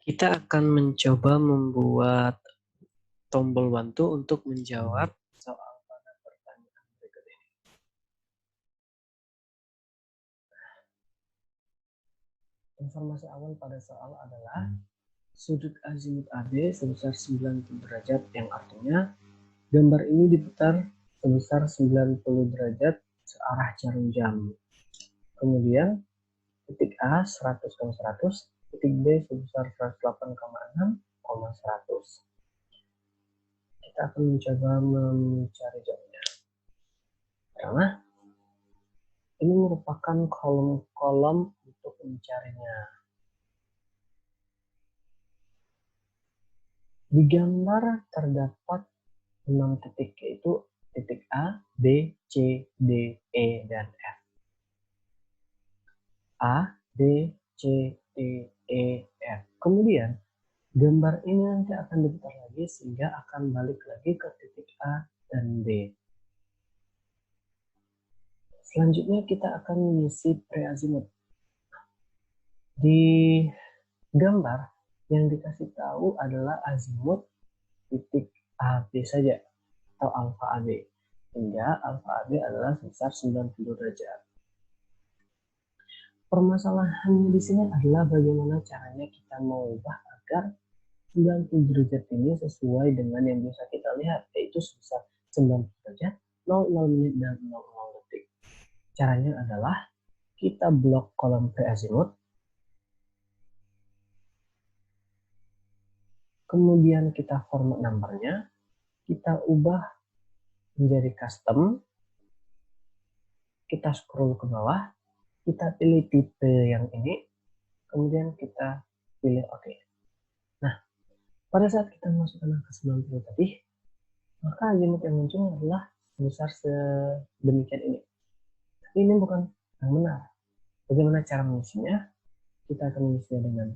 Kita akan mencoba membuat tombol bantu untuk menjawab soal pada pertanyaan berikut ini. Informasi awal pada soal adalah sudut azimut AB sebesar 90 derajat, yang artinya gambar ini diputar sebesar 90 derajat searah jarum jam. Kemudian titik A 100,100, titik B sebesar 108,6,100. Kita akan mencoba mencari jawabannya. Pertama, ini merupakan kolom-kolom untuk mencarinya. Di gambar terdapat 6 titik, yaitu titik A, B, C, D, E, dan F. A, B, C, D, E, F. Kemudian gambar ini nanti akan diputar lagi sehingga akan balik lagi ke titik A dan B. Selanjutnya kita akan mengisi preazimut. Di gambar yang dikasih tahu adalah azimut titik AB saja atau alfa AB, sehingga alfa AB adalah sebesar 90 derajat. Permasalahan di sini adalah bagaimana caranya kita mengubah agar 90 derajat ini sesuai dengan yang bisa kita lihat, yaitu sebesar 90 derajat, 00 menit, dan 00 detik. Caranya adalah kita blok kolom preazimut, kemudian kita format numbernya, kita ubah menjadi custom, kita scroll ke bawah, kita pilih tipe yang ini, kemudian kita pilih OK. Nah, pada saat kita masukkan angka 90 tadi, maka azimut yang muncul adalah sebesar sedemikian ini. Tapi ini bukan yang benar. Bagaimana cara mengisinya? Kita akan mengisinya dengan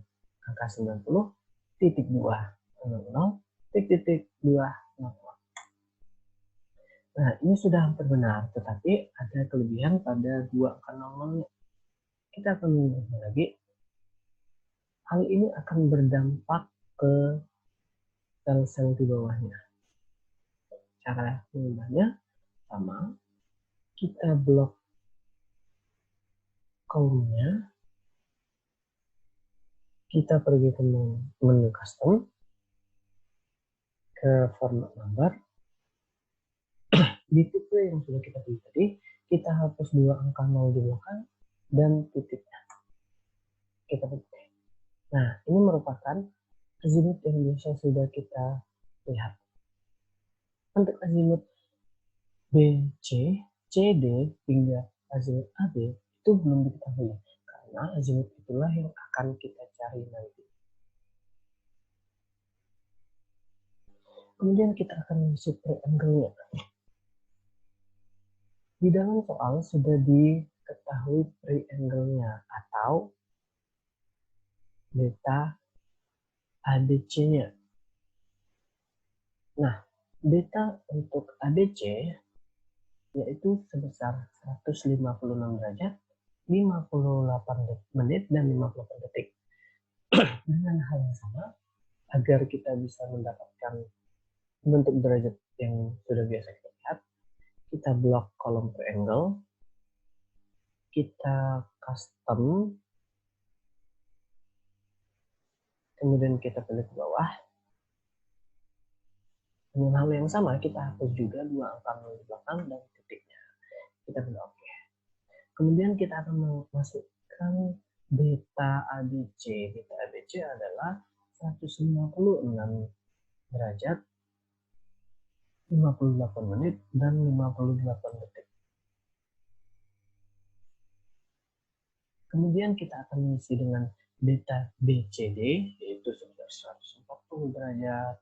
angka 90, titik 2, 00, titik 2, 00. Nah, ini sudah hampir benar, tetapi ada kelebihan pada dua angka 00-nya. Kita akan mengubahnya lagi. Hal ini akan berdampak ke sel-sel di bawahnya. Cara mengubahnya sama, kita blok kolomnya, kita pergi ke menu custom, ke format number, di tipe yang sudah kita pilih tadi, kita hapus dua angka 0 di belakang dan titiknya. Kita pilih. Nah, ini merupakan azimut yang biasa sudah kita lihat. Untuk azimut BC, CD, hingga azimut AB itu belum diketahui, karena azimut itulah yang akan kita cari nanti. Kemudian kita akan mengisi triangle-nya. Di dalam soal sudah diketahui triangle-nya atau beta ADC-nya. Nah, beta untuk ADC yaitu sebesar 156 derajat, 58 menit, dan 58 detik. Dengan hal yang sama, agar kita bisa mendapatkan bentuk derajat yang sudah biasa kita lihat, kita blok kolom triangle, kita custom, kemudian kita pilih ke bawah. Dengan hal yang sama, kita hapus juga dua angka 0 di belakang dan titiknya. Kita pilih OK. Kemudian kita akan memasukkan beta ABC. Beta ABC adalah 156 derajat, 58 menit, dan 58 detik. Kemudian kita akan mengisi dengan beta BCD, yaitu sebesar 140 derajat,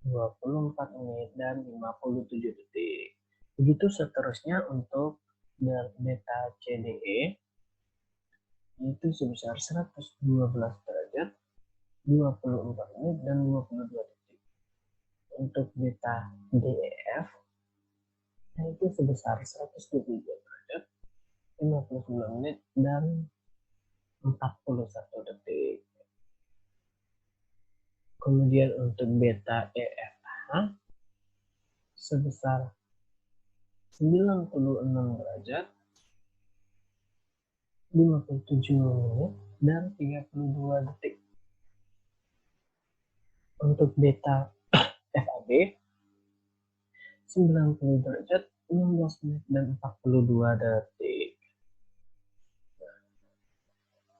24 menit, dan 57 detik. Begitu seterusnya untuk beta CDE, yaitu sebesar 112 derajat, 24 menit, dan 22 detik. Untuk beta DEF, yaitu sebesar 122 derajat, 59 menit, dan 41 detik. Kemudian untuk beta EFH sebesar 96 derajat, 57 menit, dan 32 detik. Untuk beta FAB 90 derajat, 16 menit, dan 42 detik.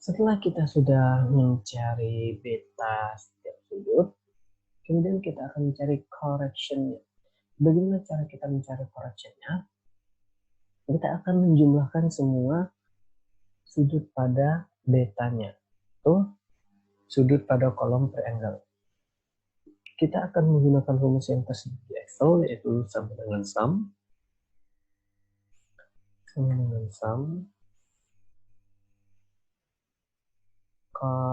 Setelah kita sudah mencari beta setiap sudut, kemudian kita akan mencari correction-nya. Bagaimana cara kita mencari correction-nya? Kita akan menjumlahkan semua sudut pada betanya. Tuh, sudut pada kolom triangle. Kita akan menggunakan rumus yang tersedia di Excel, yaitu sama dengan sum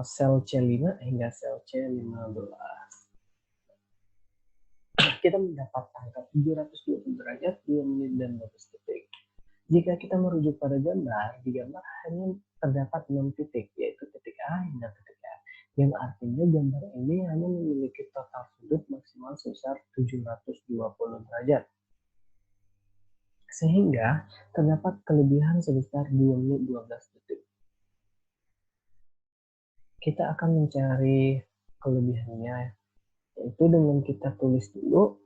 sel C5 hingga sel C15. Kita mendapat angka 720 derajat, 2 menit, dan 12 detik. Jika kita merujuk pada gambar, di gambar hanya terdapat 6 titik, yaitu titik A hingga titik A. Yang artinya gambar ini hanya memiliki total sudut maksimal sebesar 720 derajat. Sehingga terdapat kelebihan sebesar 2 menit 12 detik. Kita akan mencari kelebihannya, yaitu dengan kita tulis dulu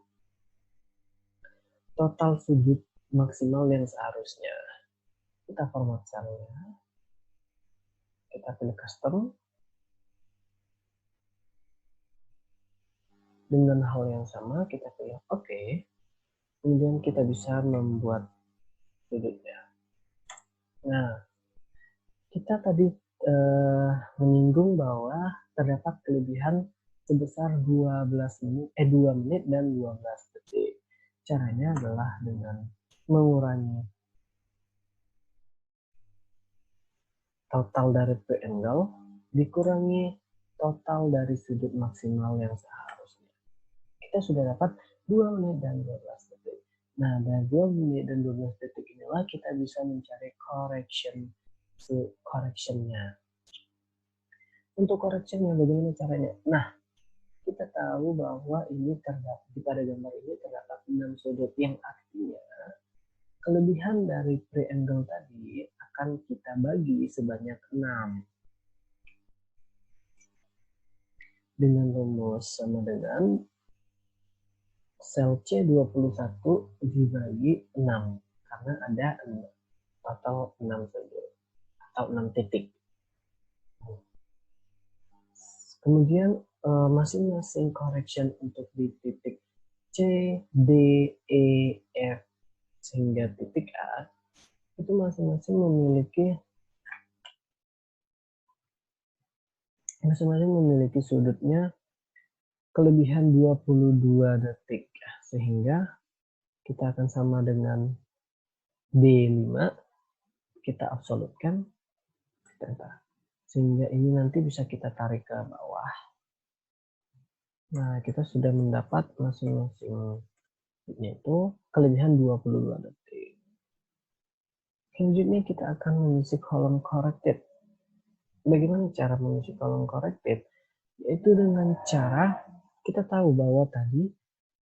total sudut maksimal yang seharusnya. Kita format selnya, kita pilih custom. Dengan hal yang sama kita pilih OK. Kemudian kita bisa membuat sudutnya. Nah, kita tadi menyinggung bahwa terdapat kelebihan sebesar 2 menit dan 12 detik. Caranya adalah dengan mengurangi total dari triangle dikurangi total dari sudut maksimal yang seharusnya. Kita sudah dapat 2 menit dan 12 detik. Nah, dari 2 menit dan 12 detik inilah kita bisa mencari correction-nya. Untuk correction-nya bagaimana caranya? Nah, kita tahu bahwa ini terdapat pada gambar ini terdapat 6 sudut, yang artinya kelebihan dari triangle tadi akan kita bagi sebanyak 6 dengan rumus sama dengan sel C21 dibagi 6 karena ada total 6 sudut atau 6 titik. Kemudian masing-masing correction untuk di titik C, D, E, F sehingga titik A itu masing-masing memiliki sudutnya kelebihan 22 detik, sehingga kita akan sama dengan D5, kita absolutkan, sehingga ini nanti bisa kita tarik ke bawah. Nah, kita sudah mendapat masing-masing itu kelebihan 22 detik. Selanjutnya kita akan mengisi kolom corrected. Bagaimana cara mengisi kolom corrected? Yaitu dengan cara kita tahu bahwa tadi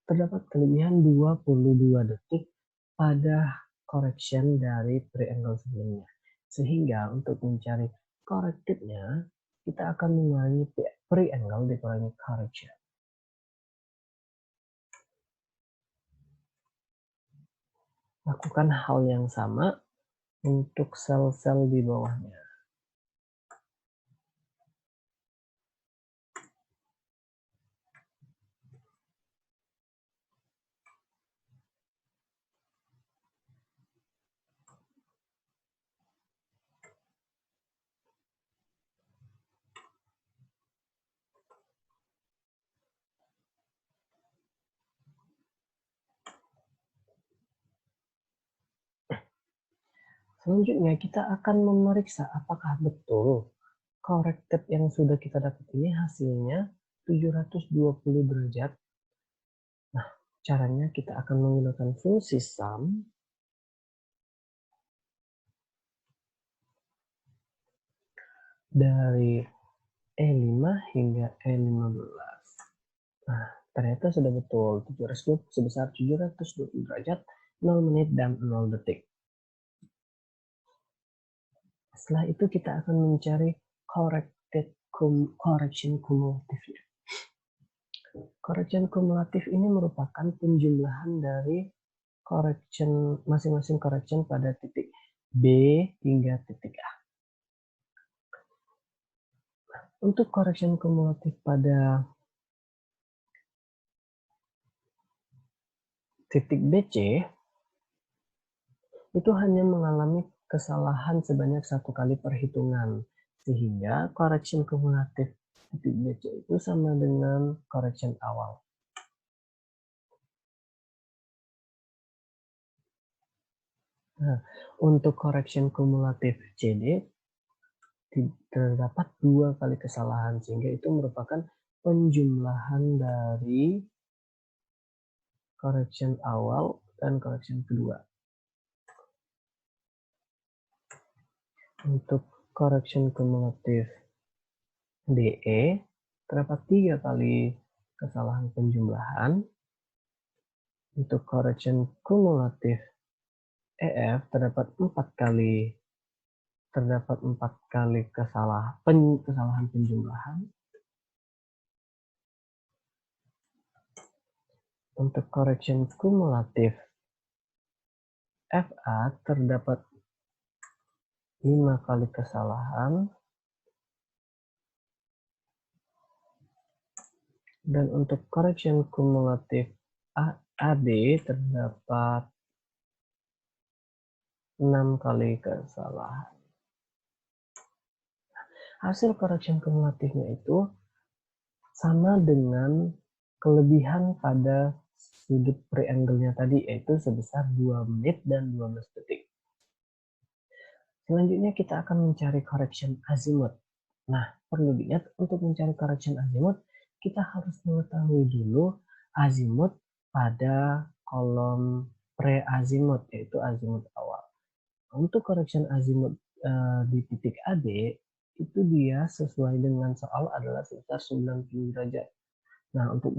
terdapat kelebihan 22 detik pada correction dari triangle sebelumnya. Sehingga untuk mencari corrected-nya, kita akan mengurangi triangle dikurangi correction. Lakukan hal yang sama untuk sel-sel di bawahnya. Selanjutnya kita akan memeriksa apakah betul corrected yang sudah kita dapat ini hasilnya 720 derajat. Nah, caranya kita akan menggunakan fungsi sum dari E5 hingga E15. Nah, ternyata sudah betul. 720 sebesar 720 derajat, 0 menit dan 0 detik. Setelah itu kita akan mencari correction kumulatifnya. Correction kumulatif ini merupakan penjumlahan dari masing-masing correction pada titik B hingga titik A. Untuk correction kumulatif pada titik BC itu hanya mengalami kesalahan sebanyak 1 kali perhitungan, sehingga correction kumulatif titik BC itu sama dengan correction awal. Nah, untuk correction kumulatif CD terdapat 2 kali kesalahan, sehingga itu merupakan penjumlahan dari correction awal dan correction kedua. Untuk correction kumulatif DE terdapat 3 kali kesalahan penjumlahan. Untuk correction kumulatif EF terdapat 4 kali kesalahan penjumlahan. Untuk correction kumulatif FA terdapat 5 kali kesalahan. Dan untuk correction kumulatif AB terdapat 6 kali kesalahan. Hasil correction kumulatifnya itu sama dengan kelebihan pada sudut triangle-nya tadi, yaitu sebesar 2 menit dan 12 detik. Selanjutnya kita akan mencari correction azimuth. Nah, perlu diingat untuk mencari correction azimuth, kita harus mengetahui dulu azimuth pada kolom pre-azimuth, yaitu azimuth awal. Untuk correction azimuth di titik AB, itu dia sesuai dengan soal adalah sebesar 90 derajat. Nah, untuk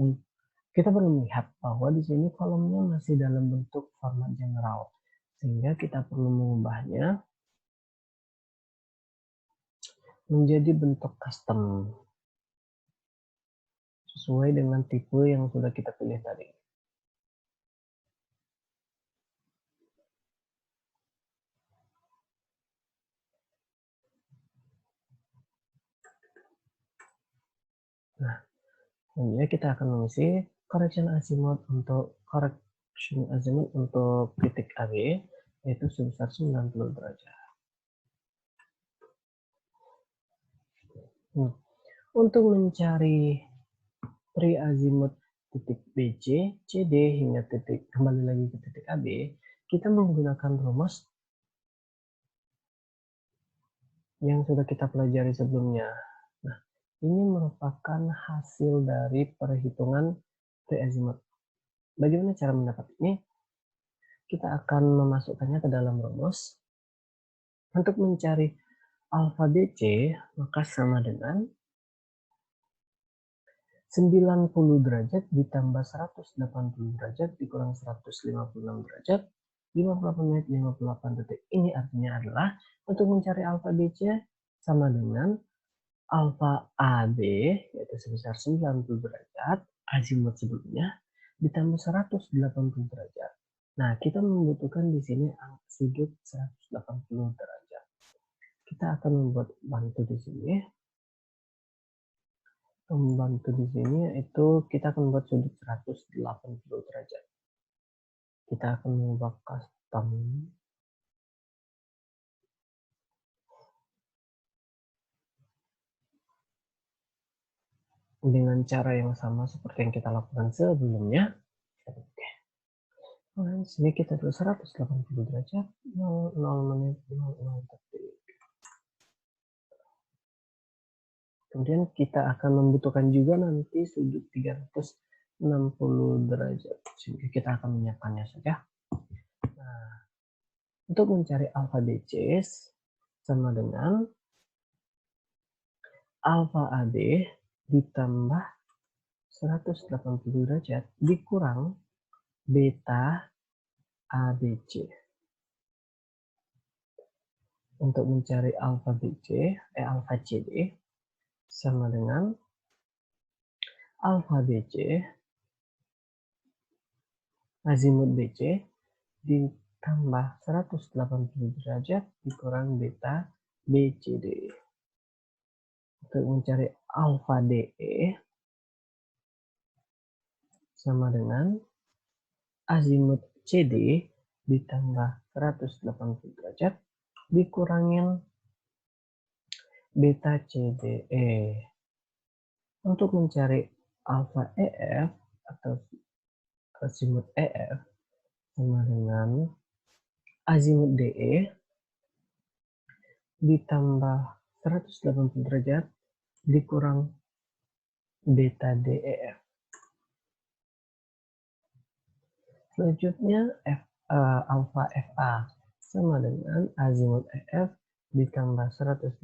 kita perlu melihat bahwa di sini kolomnya masih dalam bentuk format general, sehingga kita perlu mengubahnya menjadi bentuk custom sesuai dengan tipe yang sudah kita pilih tadi. Nah, selanjutnya kita akan mengisi correction azimuth untuk titik AB, yaitu sebesar 90 derajat. Untuk mencari pre-azimuth titik BC, CD hingga kembali lagi ke titik AB, kita menggunakan rumus yang sudah kita pelajari sebelumnya. Nah, ini merupakan hasil dari perhitungan pre-azimuth. Bagaimana cara mendapat ini? Kita akan memasukkannya ke dalam rumus. Untuk mencari alfa BC, maka sama dengan 90 derajat ditambah 180 derajat dikurang 156 derajat, 58 menit 58 detik. Ini artinya adalah untuk mencari alfa BC sama dengan alfa AB, yaitu sebesar 90 derajat, azimuth sebelumnya, ditambah 180 derajat. Nah, kita membutuhkan di sini sudut 180 derajat. Kita akan membuat bantu di sini. Membantu di sini yaitu kita akan membuat sudut 180 derajat. Kita akan mengubah custom dengan cara yang sama seperti yang kita lakukan sebelumnya. Oke. Nah, sini kita tulis 180 derajat, 0 menit 00 detik. Kemudian kita akan membutuhkan juga nanti sudut 360 derajat, sehingga kita akan menyiapkannya saja. Nah, untuk mencari alfa BC sama dengan alfa AB ditambah 180 derajat dikurang beta ABC. Untuk mencari alfa alfa CD sama dengan alfa BC azimut BC ditambah 180 derajat dikurang beta BCD. Untuk mencari alfa DE sama dengan azimut CD ditambah 180 derajat dikurangin beta CDE. Untuk mencari alfa EF atau azimut EF sama dengan azimut DE ditambah 180 derajat dikurang beta DEF. Selanjutnya alfa FA sama dengan azimut EF ditambah 180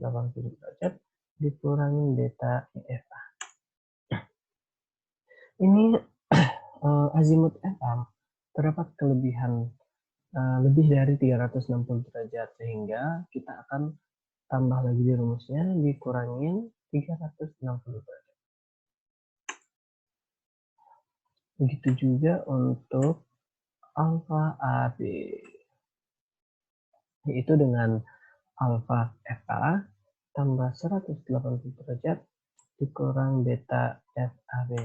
derajat dikurangi beta EFA. Ini azimut FA terdapat kelebihan lebih dari 360 derajat, sehingga kita akan tambah lagi di rumusnya dikurangin 360 derajat. Begitu juga untuk alfa AB, yaitu dengan alfa FA tambah 180 derajat dikurang beta FAB.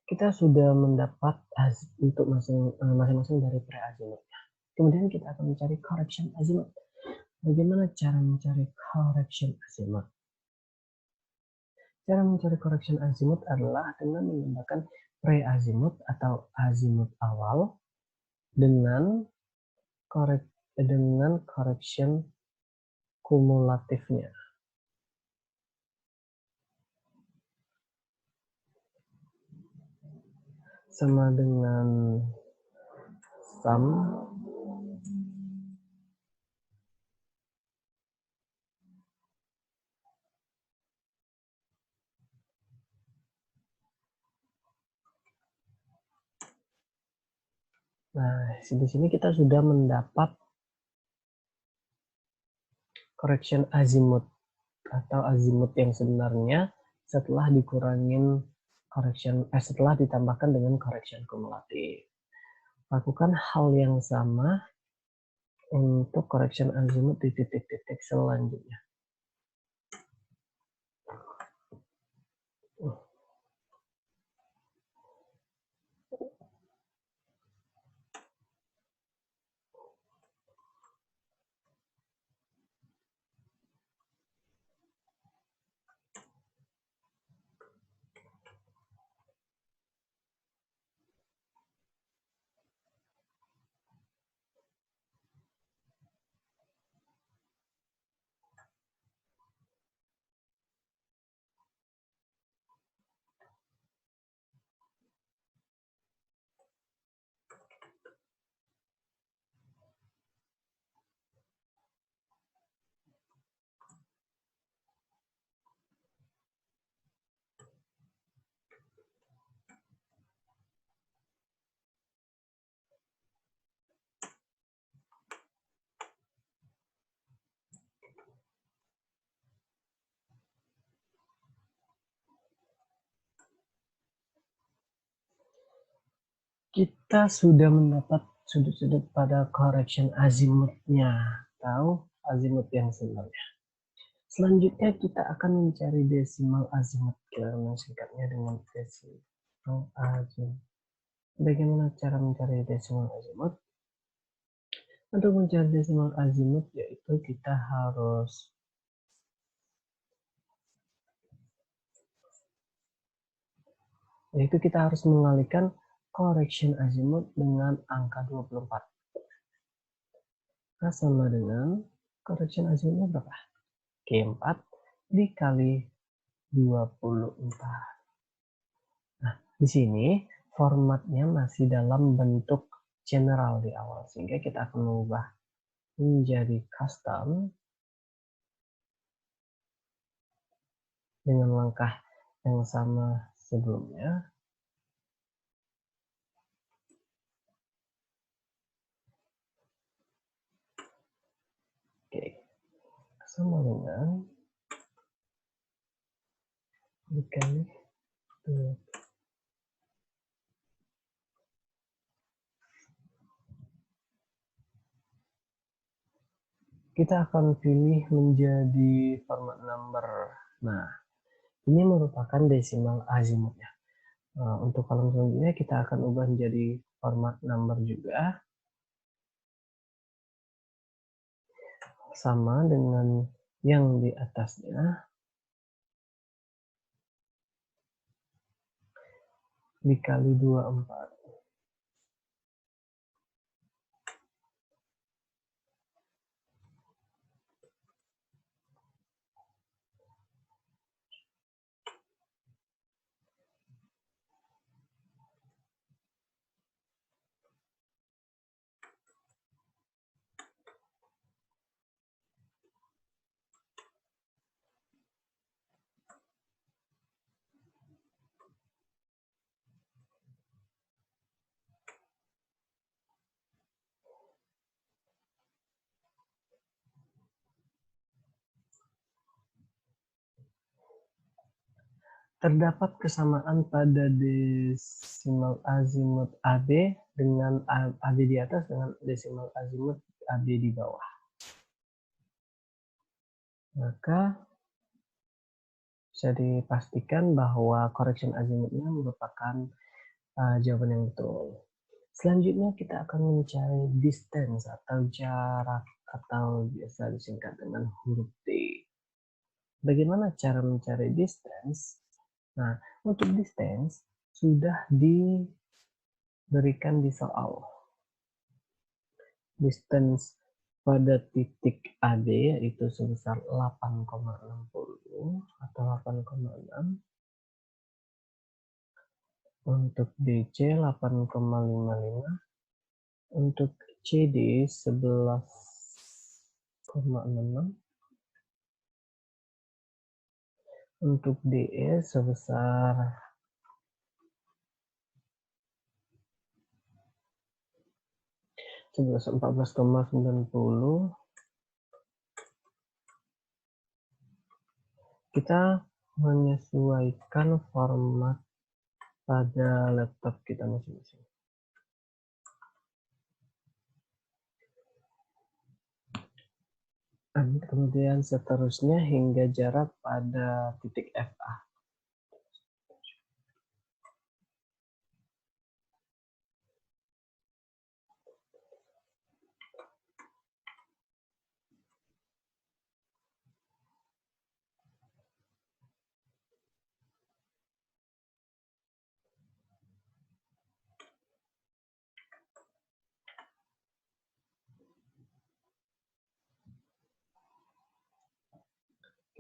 Kita sudah mendapat untuk masing-masing dari pre-azimutnya. Kemudian kita akan mencari correction azimut. Bagaimana cara mencari correction azimut? Cara mencari correction azimut adalah dengan menambahkan pre-azimut atau azimut awal dengan correction kumulatifnya. Sama dengan sum Nah, di sini kita sudah mendapat correction azimut atau azimut yang sebenarnya setelah dikurangin setelah ditambahkan dengan correction kumulatif. Lakukan hal yang sama untuk correction azimut di titik-titik selanjutnya. Kita sudah mendapat sudut-sudut pada correction azimutnya atau azimut yang sebenarnya. Selanjutnya kita akan mencari desimal azimut. Kita singkatnya dengan desimal azimut. Bagaimana cara mencari desimal azimut? Untuk mencari desimal azimut yaitu kita harus mengalihkan correction azimut dengan angka 24. Nah, sama dengan correction azimutnya berapa? Q4 dikali 24. Nah, di sini formatnya masih dalam bentuk general di awal, sehingga kita akan mengubah menjadi custom dengan langkah yang sama sebelumnya. Oke, sama dengan dikali 2. Kita akan pilih menjadi format number. Nah, ini merupakan desimal azimut ya. Untuk kolom selanjutnya kita akan ubah menjadi format number juga. Sama dengan yang di atasnya. Dikali 24. Terdapat kesamaan pada desimal azimut AB dengan AB di atas dengan desimal azimut AB di bawah. Maka bisa dipastikan bahwa correction azimutnya merupakan jawaban yang betul. Selanjutnya kita akan mencari distance atau jarak atau biasa disingkat dengan huruf D. Bagaimana cara mencari distance? Nah, untuk distance sudah diberikan di soal. Distance pada titik AD yaitu sebesar 8,60 atau 8,6. Untuk DC 8,55. Untuk CD 11,66. Untuk DE sebesar 14,90. Kita menyesuaikan format pada laptop kita masing-masing. Dan kemudian seterusnya hingga jarak pada titik FA.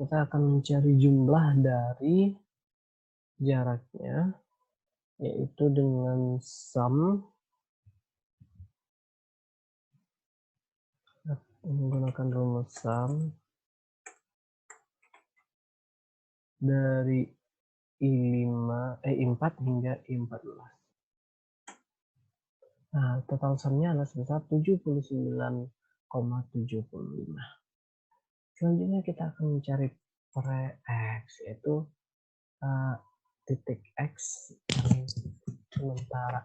Kita akan mencari jumlah dari jaraknya, yaitu dengan sum menggunakan rumus sum dari I4 hingga I14. Nah, total sumnya adalah sebesar 79,75. Selanjutnya kita akan mencari pre-x, yaitu titik x yang sementara.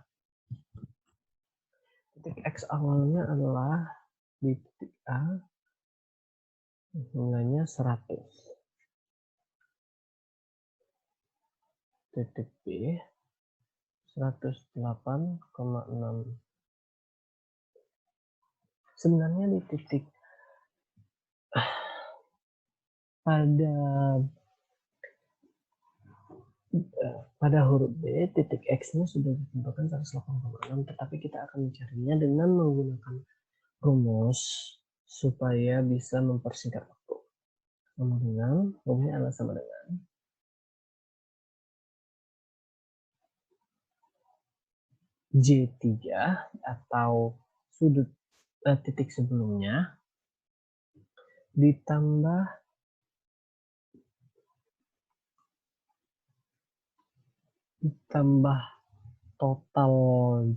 Titik x awalnya adalah di titik A, nilainya 100. Titik B 108,6. Sebenarnya di titik pada huruf B, titik X-nya sudah ditentukan 108,6, tetapi kita akan mencarinya dengan menggunakan rumus supaya bisa mempersingkat waktu. Kemudian rumusnya adalah sama dengan J3 atau sudut titik sebelumnya ditambah ditambah total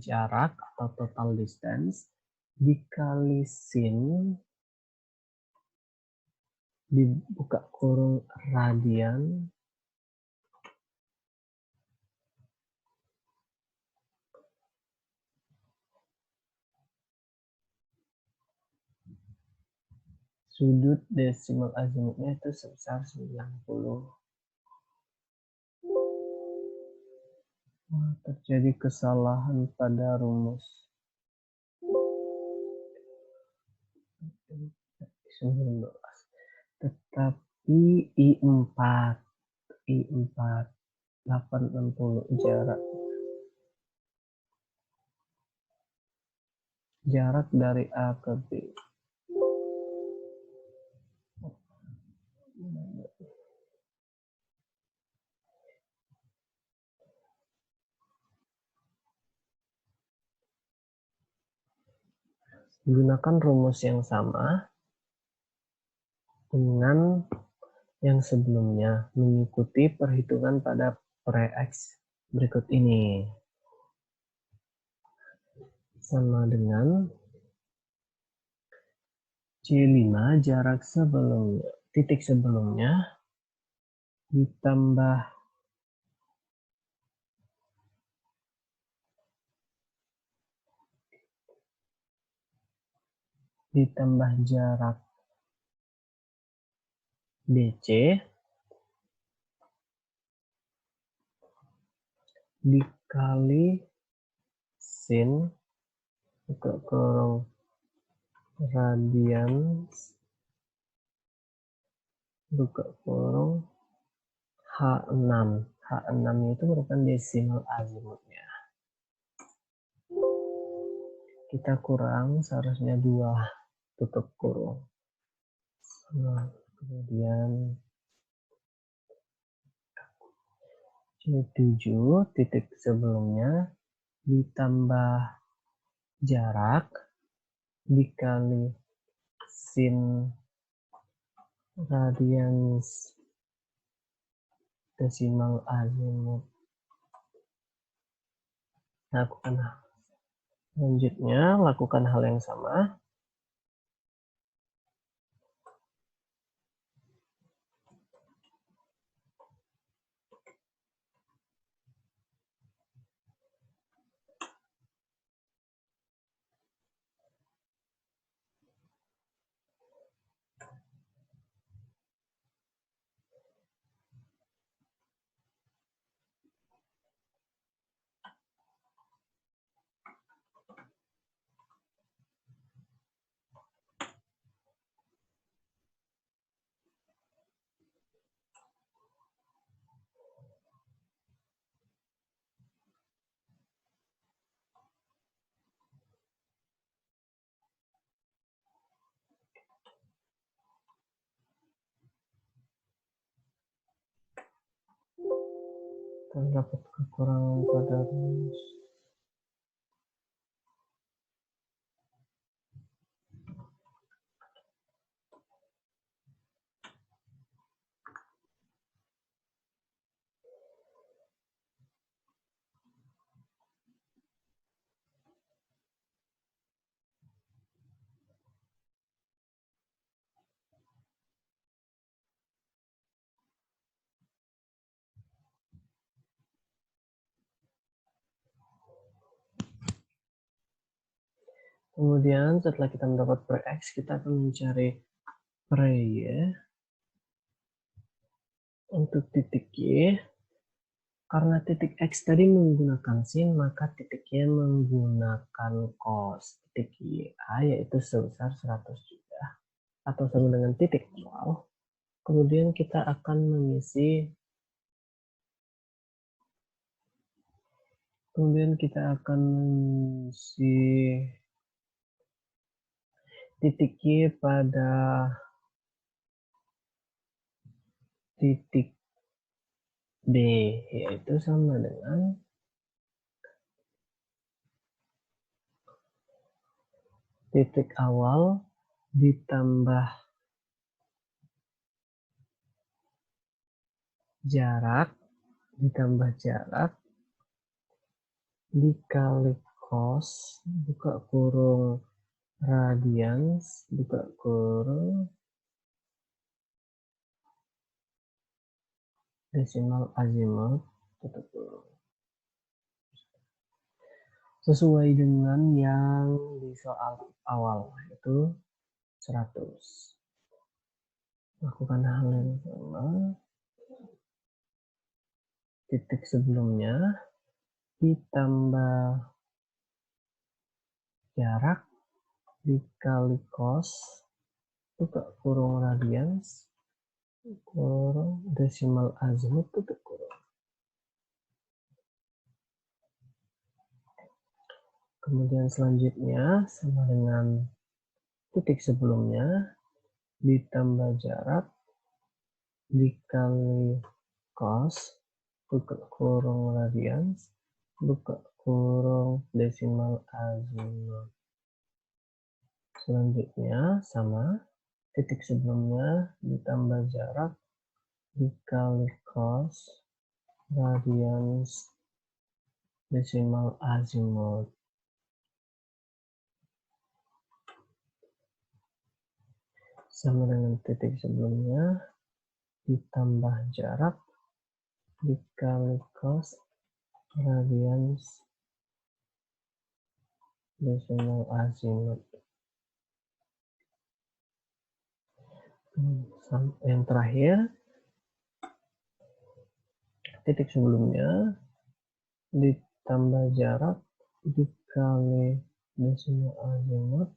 jarak atau total distance dikali sin dibuka kurung radian sudut desimal azimutnya itu sebesar 90. Terjadi kesalahan pada rumus 19. Tetapi I4 860 jarak dari A ke B. Gunakan rumus yang sama dengan yang sebelumnya, mengikuti perhitungan pada pre-X berikut ini. Sama dengan C5 jarak sebelumnya, titik sebelumnya ditambah jarak BC dikali sin buka kurung radian buka kurung H6. H6 itu merupakan desimal azimutnya. Kita kurang seharusnya 2 tutup kurung. Nah, kemudian C7 titik sebelumnya ditambah jarak dikali sin radian desimal azimut. Selanjutnya lakukan hal yang sama. Terdapat kekurangan pada rumus. Kemudian setelah kita mendapat pre-X, kita akan mencari pre-Y untuk titik Y. Karena titik X tadi menggunakan sin, maka titik Y menggunakan cos. Titik Y A yaitu sebesar 100 juga, atau sama dengan titik awal. Kemudian kita akan mengisi titik Y pada titik B, yaitu sama dengan titik awal ditambah jarak dikali cos buka kurung radians buka kurung desimal azimut tutup kurung. Sesuai dengan yang di soal awal, yaitu 100. Lakukan hal yang sama. Titik sebelumnya ditambah jarak dikali cos buka kurung radians kurung desimal azimut tutup kurung. Kemudian selanjutnya sama dengan titik sebelumnya ditambah jarak dikali cos buka kurung radians buka kurung desimal azimut. Selanjutnya sama titik sebelumnya ditambah jarak dikali cos radians desimal azimut. Sama dengan titik sebelumnya ditambah jarak dikali cos radians desimal azimut. Yang terakhir titik sebelumnya ditambah jarak dikali desimal azimut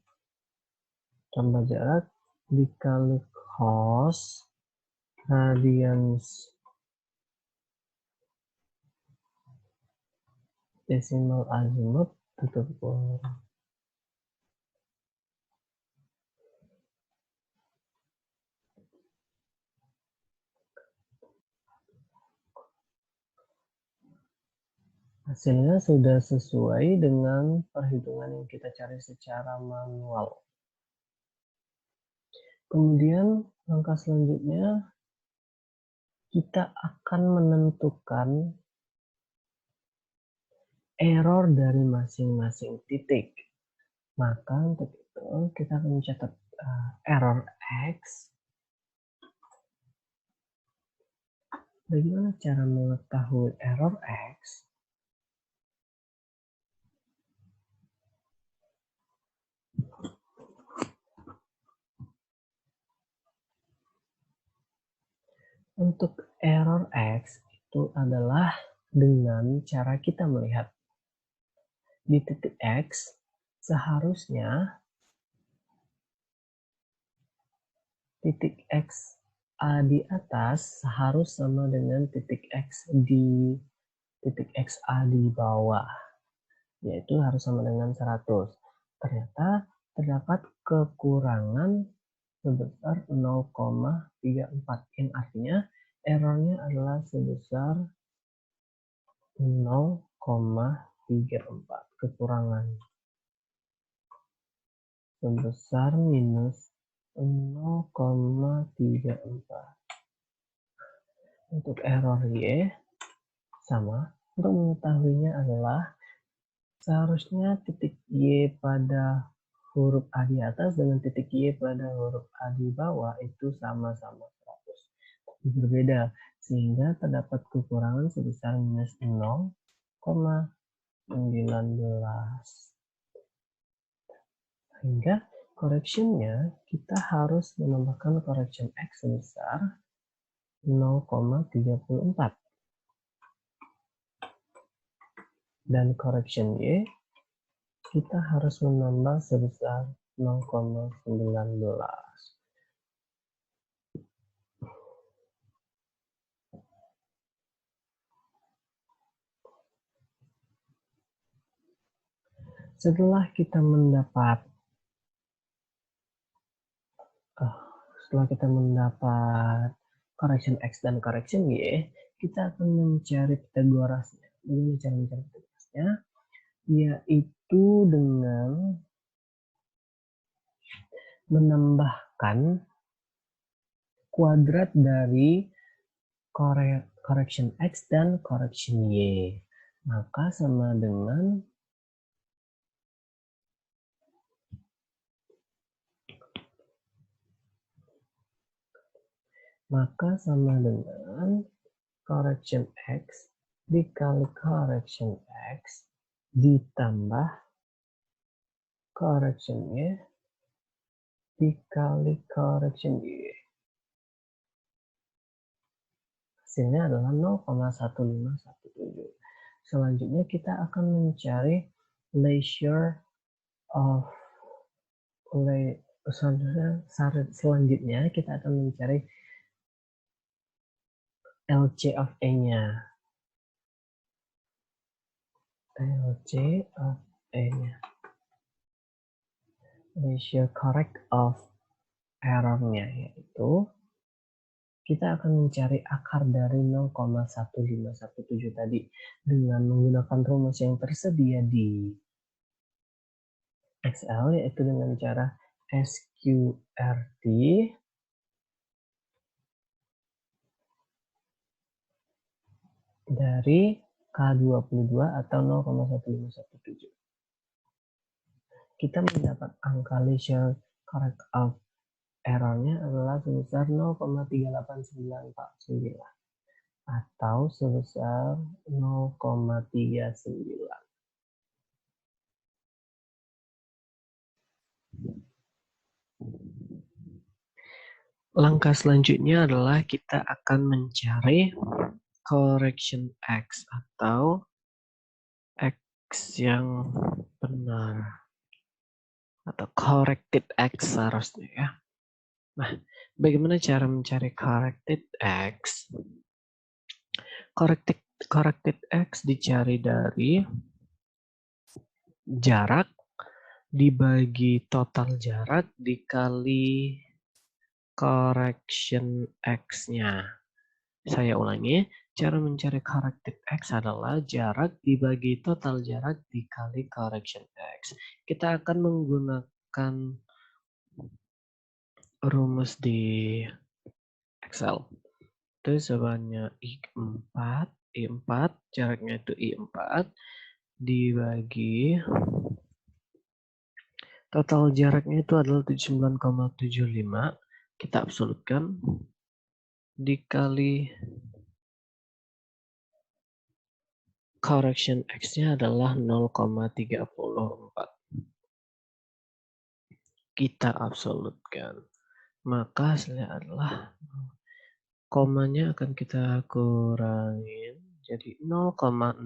tambah jarak dikali cos radians desimal azimut tutup kurung. Hasilnya sudah sesuai dengan perhitungan yang kita cari secara manual. Kemudian langkah selanjutnya kita akan menentukan error dari masing-masing titik. Maka untuk itu kita akan mencatat error X. Bagaimana cara mengetahui error X? Untuk error X itu adalah dengan cara kita melihat di titik X seharusnya titik X A di atas harus sama dengan titik X di titik XA di bawah, yaitu harus sama dengan 100. Ternyata terdapat kekurangan sebesar 0,34, yang artinya errornya adalah sebesar 0,34, kekurangan sebesar minus 0,34. Untuk error Y sama, untuk mengetahuinya adalah seharusnya titik Y pada huruf A di atas dengan titik Y pada huruf A di bawah itu sama-sama 100. Tapi berbeda, sehingga terdapat kekurangan sebesar minus 0,19. Sehingga correctionnya kita harus menambahkan correction X sebesar 0,34. Dan correction Y kita harus menambah sebesar 0,19. Setelah kita mendapat correction X dan correction Y, kita akan mencari Pitagorasnya. Bagaimana cara mencari Pitagorasnya? Yaitu dengan menambahkan kuadrat dari correction X dan correction Y. maka sama dengan correction X dikali correction X ditambah correction Y dikali correction Y. Hasilnya adalah 0,1517. Selanjutnya kita akan mencari leisure of selanjutnya kita akan mencari LC of E-nya. LC of E-nya. Ratio correct of error-nya, yaitu kita akan mencari akar dari 0,1517 tadi dengan menggunakan rumus yang tersedia di Excel, yaitu dengan cara SQRT dari K22 atau 0,1517. Kita mendapat angka leisure correct of error-nya adalah sebesar 0,38949 atau sebesar 0,39. Langkah selanjutnya adalah kita akan mencari correction X atau X yang benar atau corrected X seharusnya ya. Nah, bagaimana cara mencari corrected X? Corrected X dicari dari jarak dibagi total jarak dikali correction X-nya. Saya ulangi, cara mencari corrected X adalah jarak dibagi total jarak dikali correction X. Kita akan menggunakan rumus di Excel. Itu sebanyak I4, jaraknya itu I4, dibagi total jaraknya itu adalah 79,75. Kita absolutkan dikali correction X-nya adalah 0,34. Kita absolutkan. Maka hasilnya adalah komanya akan kita kurangin jadi 0,04.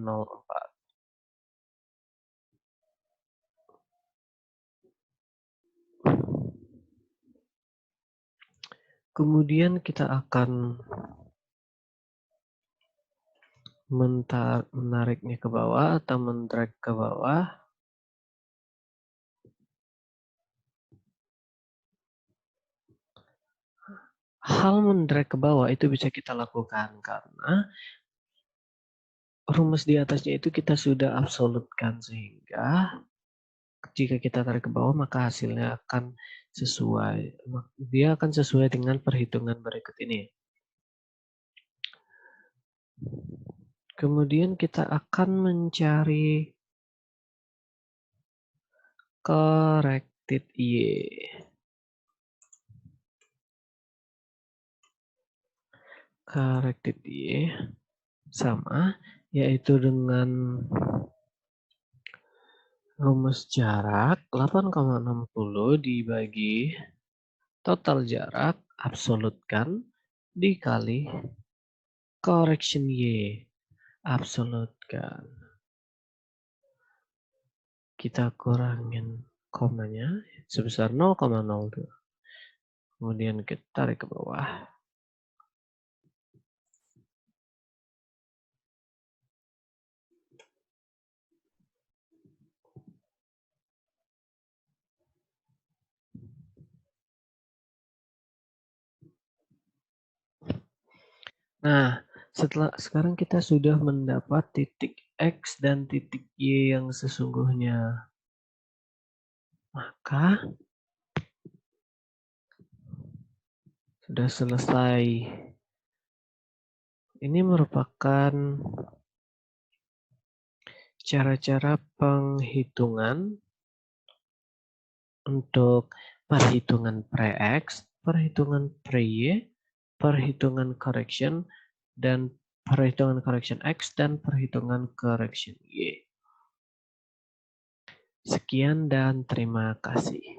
Kemudian kita akan menariknya ke bawah atau mendrag ke bawah. Hal mendrag ke bawah itu bisa kita lakukan karena rumus di atasnya itu kita sudah absolutkan, sehingga jika kita tarik ke bawah maka hasilnya akan sesuai. Dia akan sesuai dengan perhitungan berikut ini. Kemudian kita akan mencari corrected Y. Corrected Y sama, yaitu dengan rumus jarak 8,60 dibagi total jarak, absolutkan, dikali correction Y, absolutkan. Kita kurangin komanya sebesar 0,02. Kemudian kita tarik ke bawah. Nah, sekarang kita sudah mendapat titik X dan titik Y yang sesungguhnya. Maka sudah selesai. Ini merupakan cara-cara penghitungan untuk perhitungan pre-X, perhitungan pre-Y, perhitungan correction, dan perhitungan correction X, dan perhitungan correction Y. Sekian dan terima kasih.